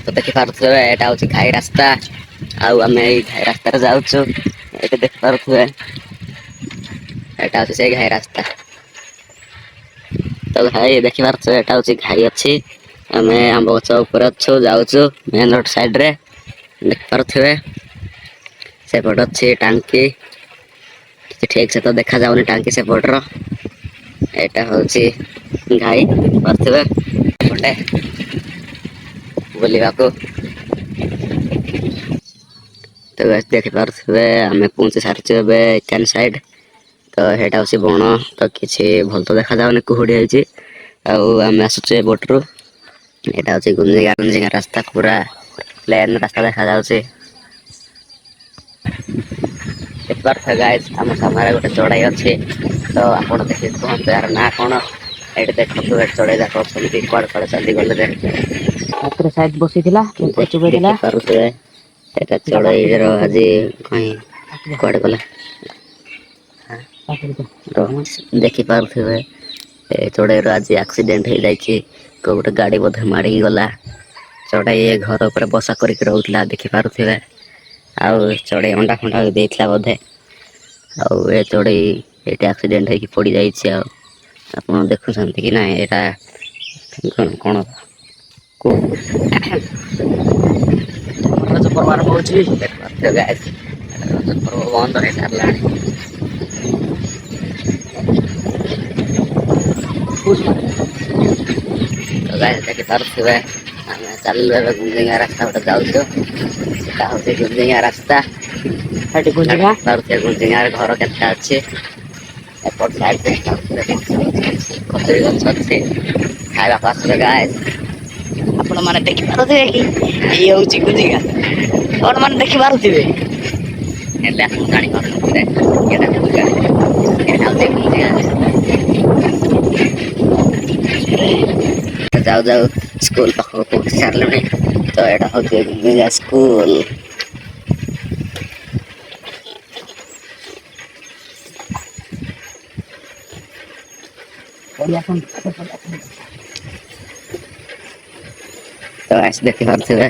तो देखि पारुथबे एटा होची घाई रास्ता आउ आमे एई घाई रास्ता रे जाउछु एटा देखि पारुथबे एटा होची से घाई रास्ता तो भाई देखि पारुथबे एटा होची घाई अछि आमे आंब गछ ऊपर अछु जाउछु मेन रोड साइड रे देखि पारुथबे से पट अछि टांकी ठीक से तो देखा जाउनी टांकी से पटरो एटा होची घाई पारुथबे पटे बोलिबा को तो गाइस देख पारुथबे आमे पहुंची सारछु बे कैन साइड तो हेटा होसी बण तो किछि भल तो देखा जाउनी कुहुडी आइछि आ आमे आसुचे बोटरो एटा होची गुंजिगा रास्ता पूरा प्लेन रास्ता देखा जाउछि देख पारुथबे गाइस हम सामने गोटे चढ़ाई अछि तो आपण देखि कहंतु यार ना कोन एटे देखंतु ए चढ़ाई जाक छथि कोड कोड चली गले देख हाथ साइड बसी थिला चुबे थिला पारुथबे एटा चढ़ाई रो आज कहीं कोड गला देखि पारुथबे ए चढ़ाई रो आज एक्सीडेंट हे जाइछि को गोटे गाड़ी बोधे मारी गला चढ़ाई घर ऊपर बसा करिक रहउतला देखि पारुथबे आउ चढ़ाई अंडा खंडा देइतला बोधे आउ ए चढ़ाई एटा एक्सीडेंट हे कि पड़ी जाइछि आ आपण देखु छथि कि ना एटा कोन को रज परवार पहुंची तो गाइस रज पर्व बंद हे सारलाणी तो गाइस देखि पारुथबे आमे चालले गुंजिगा रास्ता उठा जाउछु सेटा होते गुंजिगा रास्ता हटी गुंजिगा पारुथबे गुंजिगा घर केता अछि एपट साइड पे कतरी गछ अछि खाइबा पासरे गाइस आपण माने देखि पारुथिबे कि एई होउची गुंजिगा आपण माने देखि पारुथिबे एटा गाड़ी करते एटा गुंजिगा एटा होते गुंजिगा जाओ जाओ स्कूल पाखो पहुंच सारले तो एटा होते गुंजिगा स्कूल बढ़िया सुन तो ऐसे देखि पारुथबे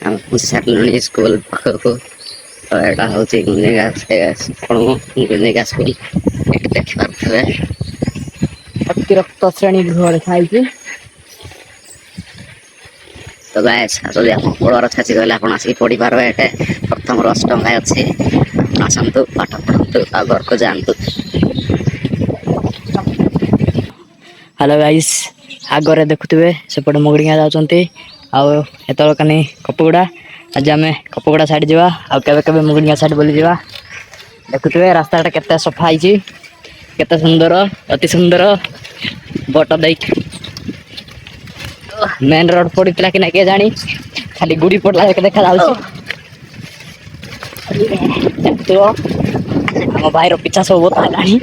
हम पहुंच सारले स्कूल पाखो तो एटा होची गुंजिगा कोन गुंजिगा स्कूल एटा देखि पारुथबे अतिरिक्त श्रेणी गृह लिखाइछि तो गाइस जदि आप पढ़ार छाची गले आपण आसी पढ़ी पारबे एटे प्रथम रो अष्टम गाय अछि आसंतु पाठ पढ़ंतु आ घर को जानतु हेलो गाइस आगरे देखुथिबे सेपटे मोगड़िया जाउचंती आ एतल कनी कपगुड़ा आज आमे कपगुड़ा साइड जीवा आ केबे केबे मोगड़िया साइड बोली जीवा देखुथिबे रास्ताटा केते सफा आइछि केते सुंदर अति सुंदर बट देख मेन रोड पड़ीतला कि ना के जानी खाली गुड़ी पड़ला देखा जाउछि तो हम भाई रो पीछा सब बहुत आलानी